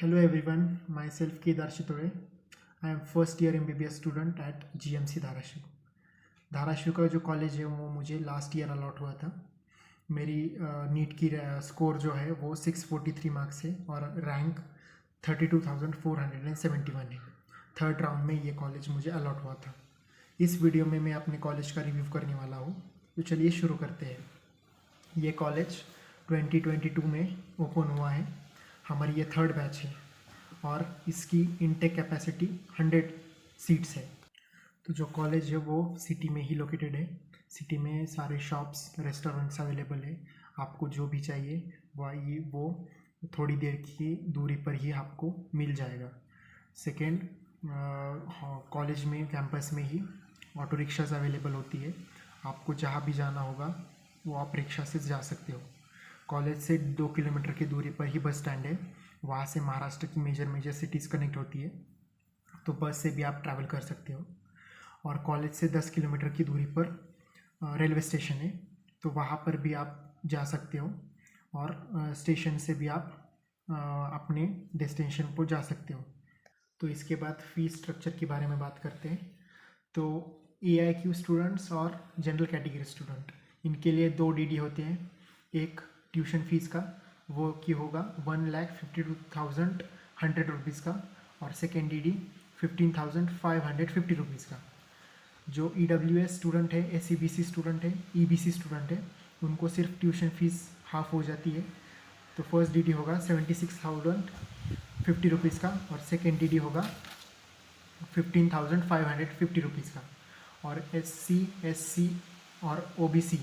Hello everyone, myself Kedar Shitore. I am first year MBBS student at GMC Dharashiv. Dharashiv का जो college है वो मुझे लास्ट ईयर अलॉट हुआ था। मेरी नीट की स्कोर जो है वो 643 मार्क्स है और रैंक 32,471 है। थर्ड राउंड में ये कॉलेज मुझे अलॉट हुआ था। इस वीडियो में मैं अपने कॉलेज का रिव्यू करने वाला हूँ, तो चलिए शुरू करते हैं। ये कॉलेज 2022 में ओपन हुआ है। हमारी ये थर्ड बैच है और इसकी इनटेक कैपेसिटी 100 सीट्स है। तो जो कॉलेज है वो सिटी में ही लोकेटेड है। सिटी में सारे शॉप्स रेस्टोरेंट्स अवेलेबल है। आपको जो भी चाहिए वो थोड़ी देर की दूरी पर ही आपको मिल जाएगा। सेकेंड, कॉलेज में कैंपस में ही ऑटो रिक्शाज अवेलेबल होती है। आपको जहाँ भी जाना होगा वो आप रिक्शा से जा सकते हो। कॉलेज से 2 किलोमीटर की दूरी पर ही बस स्टैंड है। वहाँ से महाराष्ट्र की मेजर सिटीज़ कनेक्ट होती है, तो बस से भी आप ट्रैवल कर सकते हो। और कॉलेज से 10 किलोमीटर की दूरी पर रेलवे स्टेशन है, तो वहाँ पर भी आप जा सकते हो और स्टेशन से भी आप अपने डेस्टिनेशन पर जा सकते हो। तो इसके बाद फ़ीस स्ट्रक्चर के बारे में बात करते हैं। तो AIQ स्टूडेंट्स और जनरल कैटेगरी स्टूडेंट, इनके लिए 2 DD होते हैं। एक ट्यूशन फीस का वो की होगा 1,52,100 रुपीज़ का, और सेकेंड DD 15,550 रुपीज़ का। जो EWS स्टूडेंट है, SCBC स्टूडेंट है, EBC स्टूडेंट है, उनको सिर्फ ट्यूशन फीस हाफ हो जाती है। तो फर्स्ट DD होगा 76,050 रुपीज़ का और सेकेंड DD होगा 15,550 रुपीज़ का। और SC, SC और OBC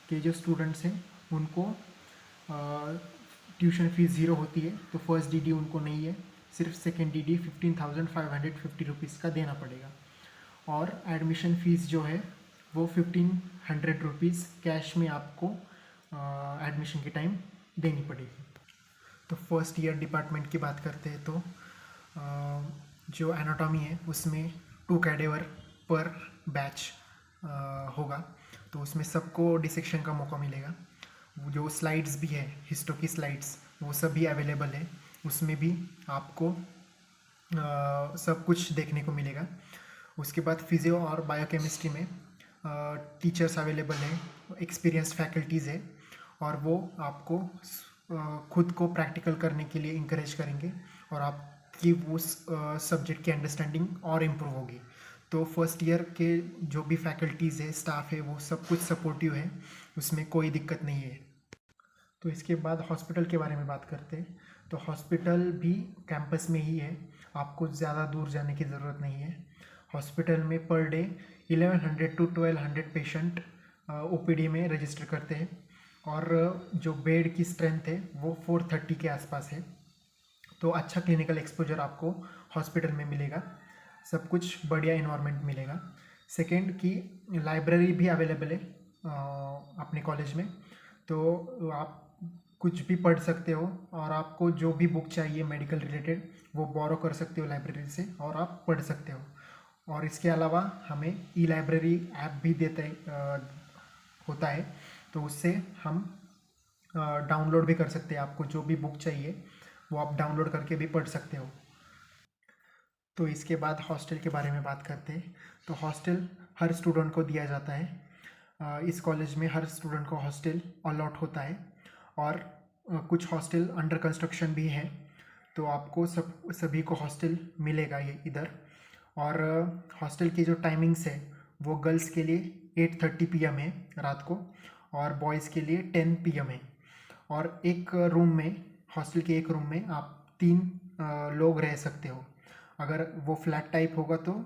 के जो स्टूडेंट्स हैं उनको ट्यूशन फीस 0 होती है, तो फर्स्ट DD उनको नहीं है, सिर्फ सेकेंड DD 15,550 रुपीज़ का देना पड़ेगा। और एडमिशन फ़ीस जो है वो 1,500 रुपीज़ कैश में आपको एडमिशन के टाइम देनी पड़ेगी। तो फर्स्ट ईयर डिपार्टमेंट की बात करते हैं तो जो एनाटॉमी है उसमें 2 कैडेवर पर बैच होगा, तो उसमें सबको डिसेक्शन का मौका मिलेगा। जो स्लाइड्स भी है, हिस्टो की स्लाइड्स, वो सब भी अवेलेबल है। उसमें भी आपको सब कुछ देखने को मिलेगा। उसके बाद फिजियो और बायोकेमिस्ट्री में टीचर्स अवेलेबल हैं, एक्सपीरियंस्ड फैकल्टीज़ है, और वो आपको खुद को प्रैक्टिकल करने के लिए इंकरेज करेंगे और आपकी उस सब्जेक्ट की अंडरस्टैंडिंग और इम्प्रूव होगी। तो फर्स्ट ईयर के जो भी फैकल्टीज़ है, स्टाफ है, वो सब कुछ सपोर्टिव है, उसमें कोई दिक्कत नहीं है। तो इसके बाद हॉस्पिटल के बारे में बात करते हैं। तो हॉस्पिटल भी कैंपस में ही है, आपको ज़्यादा दूर जाने की ज़रूरत नहीं है। हॉस्पिटल में per day 1100 to 1200 patient OPD में रजिस्टर करते हैं, और जो बेड की स्ट्रेंथ है वो 430 के आसपास है। तो अच्छा क्लिनिकल एक्सपोजर आपको हॉस्पिटल में मिलेगा, सब कुछ बढ़िया इन्वायरमेंट मिलेगा। सेकेंड की लाइब्रेरी भी अवेलेबल है अपने कॉलेज में, तो आप कुछ भी पढ़ सकते हो, और आपको जो भी बुक चाहिए मेडिकल रिलेटेड वो बोरो कर सकते हो लाइब्रेरी से और आप पढ़ सकते हो। और इसके अलावा हमें E-लाइब्रेरी ऐप भी होता है, तो उससे हम डाउनलोड भी कर सकते हैं। आपको जो भी बुक चाहिए वो आप डाउनलोड करके भी पढ़ सकते हो। तो इसके बाद हॉस्टल के बारे में बात करते हैं। तो हॉस्टल हर स्टूडेंट को दिया जाता है। इस कॉलेज में हर स्टूडेंट को हॉस्टल अलॉट होता है, और कुछ हॉस्टल अंडर कंस्ट्रक्शन भी है, तो आपको सभी को हॉस्टल मिलेगा ये इधर। और हॉस्टल की जो टाइमिंग्स है वो गर्ल्स के लिए 8:30 PM है रात को, और बॉयज़ के लिए 10 PM है। और एक रूम में, हॉस्टल के एक रूम में आप 3 लोग रह सकते हो। अगर वो फ्लैट टाइप होगा तो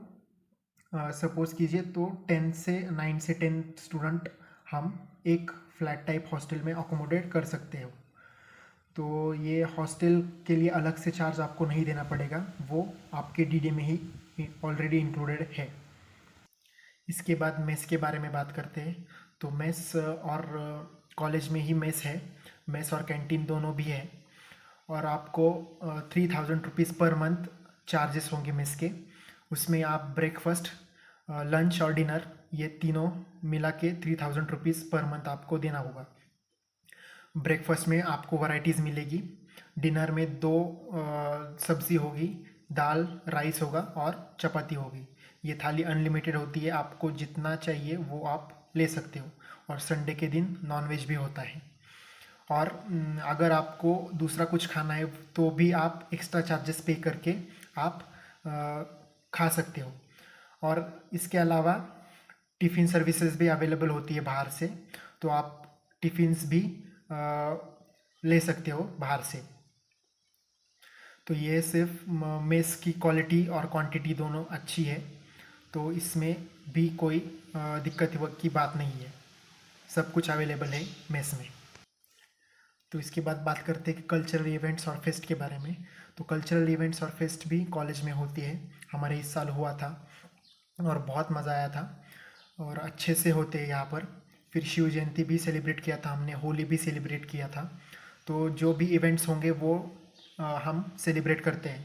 सपोज़ कीजिए तो 9 से 10 स्टूडेंट हम एक फ्लैट टाइप हॉस्टल में अकोमोडेट कर सकते हो। तो ये हॉस्टल के लिए अलग से चार्ज आपको नहीं देना पड़ेगा, वो आपके DD में ही ऑलरेडी इंक्लूडेड है। इसके बाद मेस के बारे में बात करते हैं। तो मेस और कॉलेज में ही मेस है, मेस और कैंटीन दोनों भी है, और आपको 3,000 रुपीज़ पर मंथ चार्जेस होंगे मेस के। उसमें आप ब्रेकफास्ट, लंच और डिनर, ये तीनों मिला के 3,000 रुपीज़ पर मंथ आपको देना होगा। ब्रेकफास्ट में आपको वैरायटीज़ मिलेगी, डिनर में 2 सब्ज़ी होगी, दाल राइस होगा और चपाती होगी। ये थाली अनलिमिटेड होती है, आपको जितना चाहिए वो आप ले सकते हो। और संडे के दिन नॉनवेज भी होता है। और अगर आपको दूसरा कुछ खाना है तो भी आप एक्स्ट्रा चार्जेस पे करके आप खा सकते हो। और इसके अलावा टिफ़िन सर्विसेज भी अवेलेबल होती है बाहर से, तो आप टिफ़िन्स भी ले सकते हो बाहर से। तो ये सिर्फ मेस की क्वालिटी और क्वांटिटी दोनों अच्छी है, तो इसमें भी कोई दिक्कत की बात नहीं है, सब कुछ अवेलेबल है मेस में। तो इसके बाद बात करते हैं कि कल्चरल इवेंट्स और फेस्ट के बारे में। तो कल्चरल इवेंट्स और फेस्ट भी कॉलेज में होती है, हमारे इस साल हुआ था और बहुत मज़ा आया था और अच्छे से होते हैं यहाँ पर। फिर शिव जयंती भी सेलिब्रेट किया था हमने, होली भी सेलिब्रेट किया था। तो जो भी इवेंट्स होंगे वो हम सेलिब्रेट करते हैं।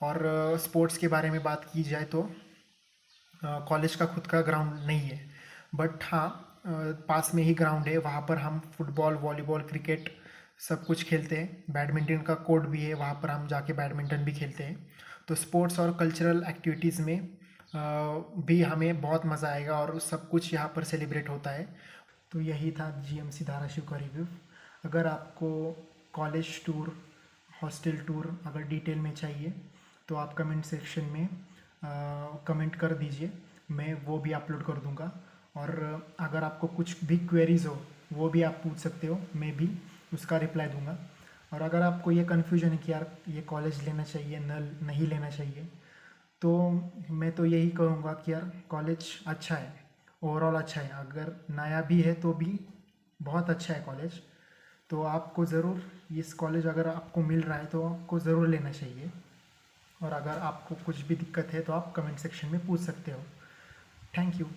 और स्पोर्ट्स के बारे में बात की जाए तो कॉलेज का खुद का ग्राउंड नहीं है, बट हाँ पास में ही ग्राउंड है, वहाँ पर हम फुटबॉल, वॉलीबॉल, क्रिकेट सब कुछ खेलते हैं। बैडमिंटन का कोर्ट भी है, वहाँ पर हम जाके बैडमिंटन भी खेलते हैं। तो स्पोर्ट्स और कल्चरल एक्टिविटीज़ में भी हमें बहुत मज़ा आएगा और सब कुछ यहाँ पर सेलिब्रेट होता है। तो यही था जीएमसी धाराशिव का रिव्यू। अगर आपको कॉलेज टूर, हॉस्टल टूर अगर डिटेल में चाहिए तो आप कमेंट सेक्शन में कमेंट कर दीजिए, मैं वो भी अपलोड कर दूंगा। और अगर आपको कुछ भी क्वेरीज़ हो वो भी आप पूछ सकते हो, मैं भी उसका रिप्लाई दूंगा। और अगर आपको ये कन्फ्यूजन है कि यार ये कॉलेज लेना चाहिए नहीं लेना चाहिए, तो मैं तो यही कहूँगा कि यार कॉलेज अच्छा है, ओवरऑल अच्छा है। अगर नया भी है तो भी बहुत अच्छा है कॉलेज। तो आपको ज़रूर इस कॉलेज अगर आपको मिल रहा है तो आपको ज़रूर लेना चाहिए। और अगर आपको कुछ भी दिक्कत है तो आप कमेंट सेक्शन में पूछ सकते हो। Thank you.